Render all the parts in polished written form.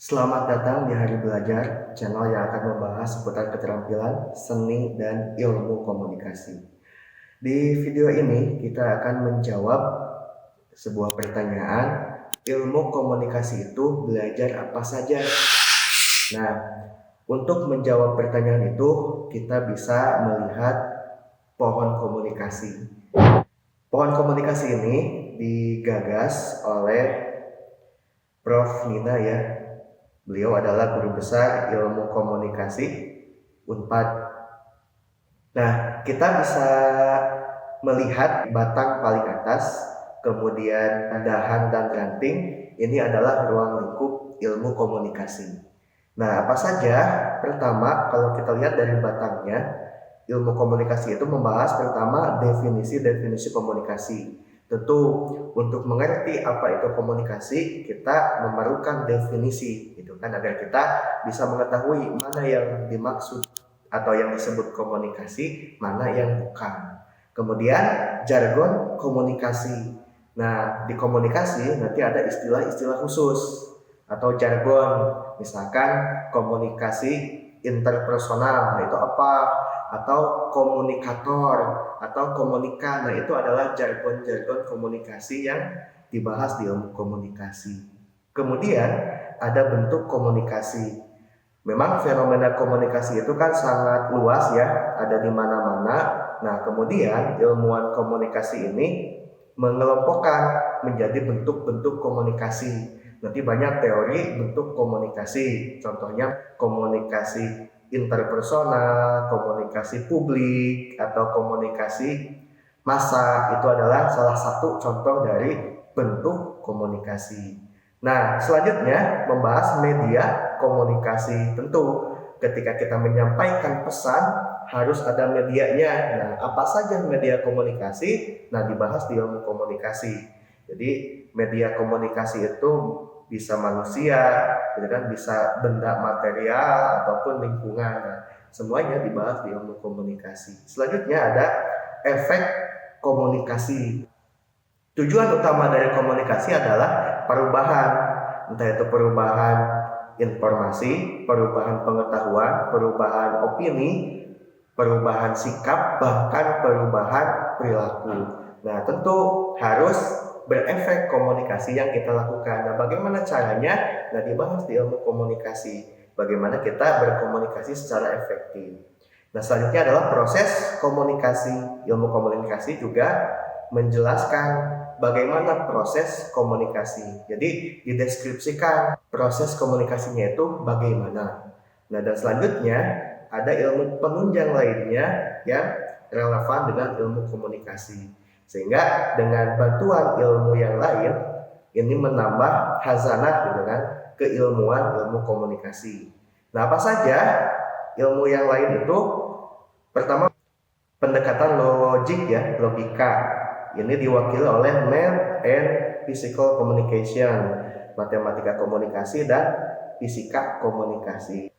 Selamat datang di Hari Belajar, channel yang akan membahas seputar keterampilan, seni, dan ilmu komunikasi. Di video ini, kita akan menjawab sebuah pertanyaan, ilmu komunikasi itu belajar apa saja? Nah, untuk menjawab pertanyaan itu, kita bisa melihat pohon komunikasi. Pohon komunikasi ini digagas oleh Prof. Nina ya. Beliau adalah guru besar ilmu komunikasi Unpad. Nah, kita bisa melihat batang paling atas, kemudian dahan dan ranting. Ini adalah ruang lingkup ilmu komunikasi. Nah, apa saja? Pertama, kalau kita lihat dari batangnya, ilmu komunikasi itu membahas pertama definisi-definisi komunikasi. Tentu untuk mengerti apa itu komunikasi, kita memerlukan definisi gitu kan, agar kita bisa mengetahui mana yang dimaksud atau yang disebut komunikasi, mana yang bukan. Kemudian jargon komunikasi. Nah, di komunikasi nanti ada istilah-istilah khusus atau jargon. Misalkan komunikasi interpersonal, nah itu apa? Atau komunikator atau komunika. Nah, itu adalah jargon-jargon komunikasi yang dibahas di ilmu komunikasi. Kemudian ada bentuk komunikasi. Memang fenomena komunikasi itu kan sangat luas ya, ada di mana-mana. Nah, kemudian ilmuwan komunikasi ini mengelompokkan menjadi bentuk-bentuk komunikasi. Nanti banyak teori bentuk komunikasi. Contohnya komunikasi interpersonal, komunikasi publik, atau komunikasi massa. Itu adalah salah satu contoh dari bentuk komunikasi. Nah, selanjutnya membahas media komunikasi. Tentu ketika kita menyampaikan pesan harus ada medianya. Nah, apa saja media komunikasi? Nah, dibahas di ilmu komunikasi. Jadi media komunikasi itu bisa manusia, gitu kan, bisa benda material ataupun lingkungan. Nah, semuanya dibahas di ilmu komunikasi. Selanjutnya ada efek komunikasi. Tujuan utama dari komunikasi adalah perubahan, entah itu perubahan informasi, perubahan pengetahuan, perubahan opini, perubahan sikap, bahkan perubahan perilaku. Nah, tentu harus berefek komunikasi yang kita lakukan. Nah, bagaimana caranya? Nah, dibahas di ilmu komunikasi. Bagaimana kita berkomunikasi secara efektif. Nah, selanjutnya adalah proses komunikasi. Ilmu komunikasi juga menjelaskan bagaimana proses komunikasi. Jadi dideskripsikan proses komunikasinya itu bagaimana. Nah, dan selanjutnya ada ilmu penunjang lainnya yang relevan dengan ilmu komunikasi. Sehingga dengan bantuan ilmu yang lain ini menambah khazanah dengan keilmuan ilmu komunikasi. Nah, apa saja ilmu yang lain itu? Pertama, pendekatan logik ya, logika. Ini diwakili oleh Math and Physical Communication, matematika komunikasi dan fisika komunikasi.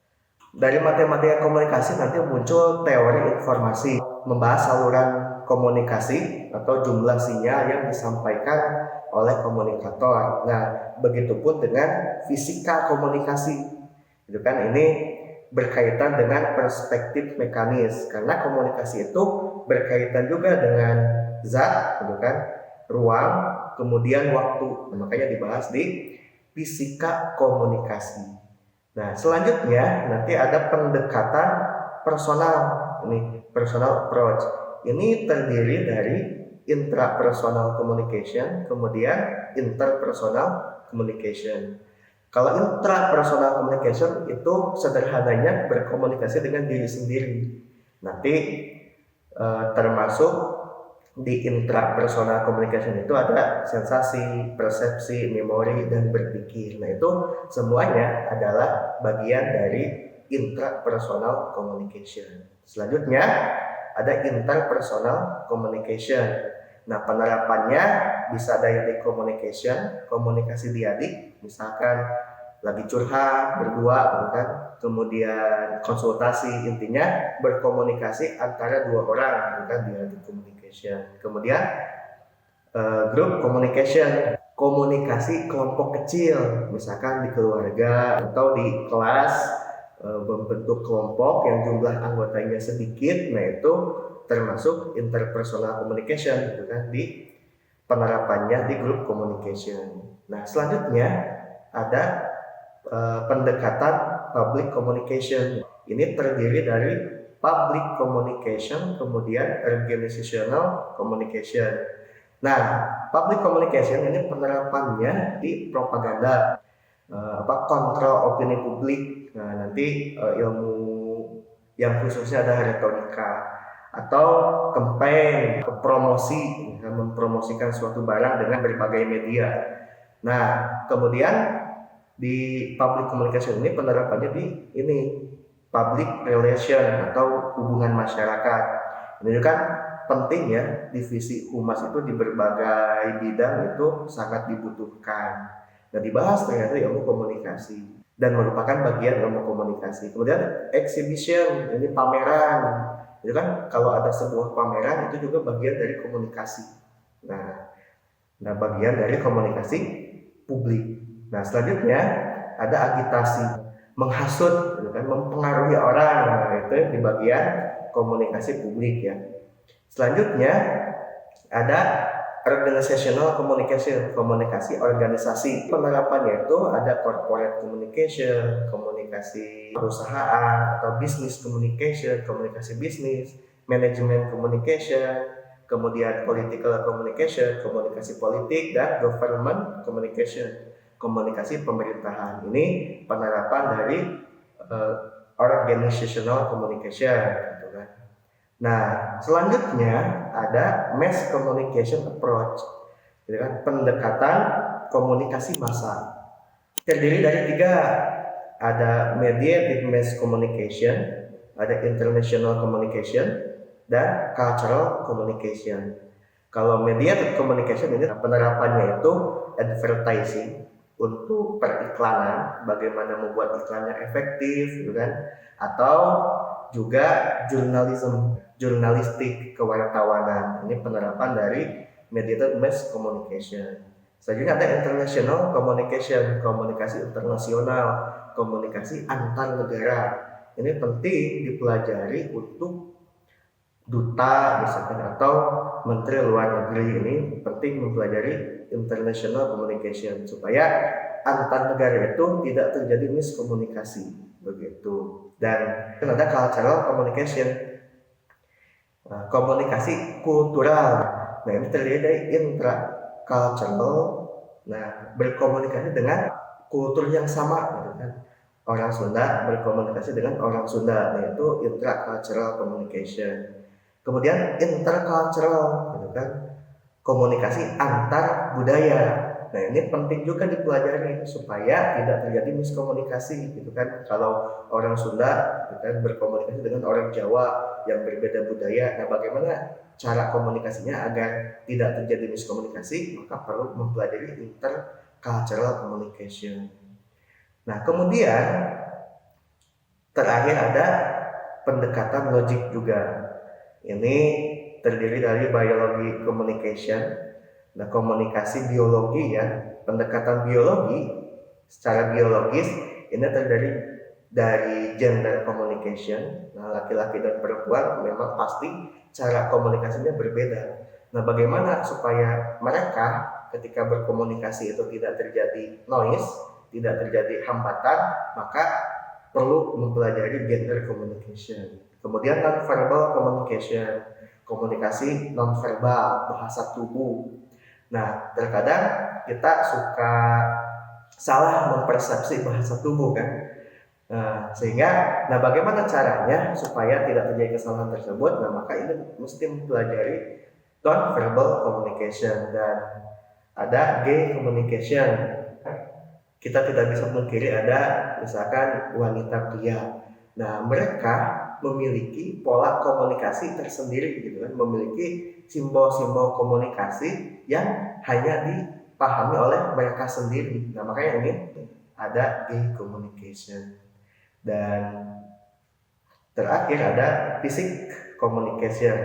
Dari matematika komunikasi nanti muncul teori informasi, membahas saluran komunikasi atau jumlah sinyal yang disampaikan oleh komunikator. Nah, begitupun dengan fisika komunikasi. Itu kan ini berkaitan dengan perspektif mekanis, karena komunikasi itu berkaitan juga dengan zat, gitu kan, ruang, kemudian waktu. Nah, makanya dibahas di fisika komunikasi. Nah, selanjutnya nanti ada pendekatan personal. Ini personal approach. Ini terdiri dari intrapersonal communication, kemudian interpersonal communication. Kalau intrapersonal communication itu sederhananya berkomunikasi dengan diri sendiri. Nanti termasuk di intrapersonal communication itu ada sensasi, persepsi, memori, dan berpikir. Nah, itu semuanya adalah bagian dari intrapersonal communication. Selanjutnya ada interpersonal communication. Nah, penerapannya bisa dialog communication, komunikasi diadik, misalkan lagi curhat berdua, kan, kemudian konsultasi, intinya berkomunikasi antara dua orang, kan, dialog communication. Kemudian group communication. komunikasi kelompok kecil, misalkan di keluarga atau di kelas, membentuk kelompok yang jumlah anggotanya sedikit. Nah, itu termasuk interpersonal communication gitu kan, di penerapannya di group communication. Nah, selanjutnya ada pendekatan public communication. Ini terdiri dari public communication, kemudian organizational communication. Nah, public communication ini penerapannya di propaganda, kontrol opini publik. Nah, nanti ilmu yang khususnya ada retorika atau campaign, promosi, mempromosikan suatu barang dengan berbagai media. Nah, kemudian di public communication ini penerapannya di ini public relation atau hubungan masyarakat. Ini kan penting ya, divisi humas itu di berbagai bidang itu sangat dibutuhkan dan dibahas ternyata ilmu komunikasi dan merupakan bagian ilmu komunikasi. Kemudian exhibition, ini pameran. Itu kan kalau ada sebuah pameran itu juga bagian dari komunikasi. Nah, bagian dari komunikasi publik. Nah, selanjutnya ada agitasi, menghasut, gitu kan, mempengaruhi orang. Nah, itu di bagian komunikasi publik ya. Selanjutnya ada organizational communication, komunikasi organisasi. Penerapannya itu ada corporate communication, komunikasi perusahaan atau business communication, komunikasi bisnis, management communication, kemudian political communication, komunikasi politik, dan government communication, komunikasi pemerintahan. Ini penerapan dari organizational communication gitu kan. Nah, selanjutnya ada mass communication approach, gitu kan, pendekatan komunikasi massa. Terdiri dari 3, ada mediated mass communication, ada international communication, dan cultural communication. Kalau mediated communication ini penerapannya itu advertising, untuk periklanan, bagaimana membuat iklannya efektif, gitu kan, atau juga jurnalistik kewartawanan. Ini penerapan dari mediated mass communication. Selanjutnya ada international communication, komunikasi internasional, komunikasi antar negara. Ini penting dipelajari untuk duta misalkan atau menteri luar negeri. Ini penting mempelajari international communication supaya antar negara itu tidak terjadi miskomunikasi begitu. Dan ada cultural communication, komunikasi kultural. Nah, ini terdiri dari intracultural, nah berkomunikasi dengan kultur yang sama gitu kan. Orang Sunda berkomunikasi dengan orang Sunda, nah itu intracultural communication. Kemudian intercultural gitu kan, komunikasi antar budaya. Nah, ini penting juga dipelajari supaya tidak terjadi miskomunikasi gitu kan. Kalau orang Sunda gitu kan berkomunikasi dengan orang Jawa yang berbeda budaya, nah bagaimana cara komunikasinya agar tidak terjadi miskomunikasi? Maka perlu mempelajari intercultural communication. Nah, kemudian terakhir ada pendekatan logik juga. Ini terdiri dari biology communication. Nah, komunikasi biologi ya, pendekatan biologi secara biologis ini terdiri dari gender communication. Nah, laki-laki dan perempuan memang pasti cara komunikasinya berbeda. Nah, bagaimana supaya mereka ketika berkomunikasi itu tidak terjadi noise, tidak terjadi hambatan, maka perlu mempelajari gender communication. Kemudian non-verbal communication, komunikasi non-verbal, bahasa tubuh. Nah, terkadang kita suka salah mempersepsi bahasa tubuh kan. Nah, bagaimana caranya supaya tidak terjadi kesalahan tersebut? Nah, maka ini mesti mempelajari non-verbal communication dan ada gay communication. Kita tidak bisa memungkiri ada misalkan wanita pria. Nah, mereka memiliki pola komunikasi tersendiri gitu kan, memiliki simbol-simbol komunikasi yang hanya dipahami oleh mereka sendiri. Nah, makanya ini ada gay communication. Dan terakhir ada physic communication.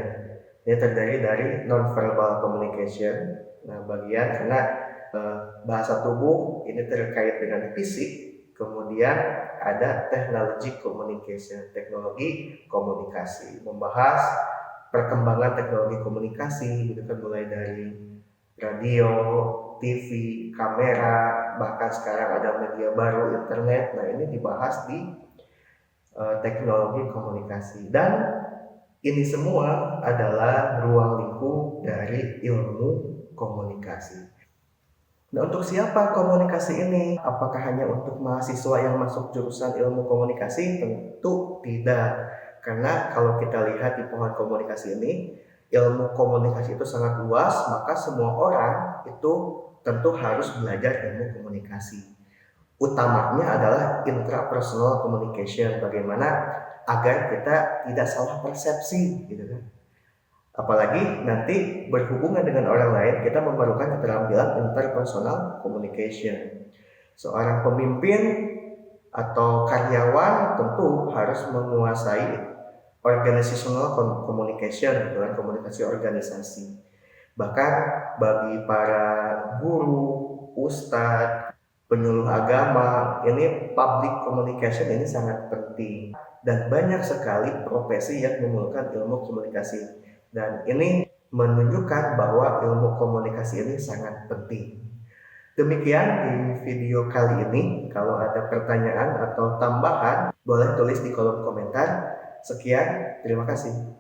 Ini terdiri dari non-verbal communication. Nah, bagian karena bahasa tubuh ini terkait dengan fisik, kemudian ada teknologi komunikasi, membahas perkembangan teknologi komunikasi gitu kan, mulai dari radio, TV, kamera, bahkan sekarang ada media baru internet. Nah, ini dibahas di teknologi komunikasi, dan ini semua adalah ruang lingkup dari ilmu komunikasi. Nah, untuk siapa komunikasi ini? Apakah hanya untuk mahasiswa yang masuk jurusan ilmu komunikasi? Tentu tidak. Karena kalau kita lihat di pohon komunikasi ini, ilmu komunikasi itu sangat luas, maka semua orang itu tentu harus belajar ilmu komunikasi. Utamanya adalah intrapersonal communication, bagaimana agar kita tidak salah persepsi gitu kan. Apalagi nanti berhubungan dengan orang lain, kita memerlukan keterampilan interpersonal communication. Seorang pemimpin atau karyawan tentu harus menguasai organizational communication, dengan komunikasi organisasi. Bahkan bagi para guru, ustadz, penyuluh agama, ini public communication ini sangat penting. Dan banyak sekali profesi yang memerlukan ilmu komunikasi. Dan ini menunjukkan bahwa ilmu komunikasi ini sangat penting. Demikian di video kali ini. Kalau ada pertanyaan atau tambahan, boleh tulis di kolom komentar. Sekian, terima kasih.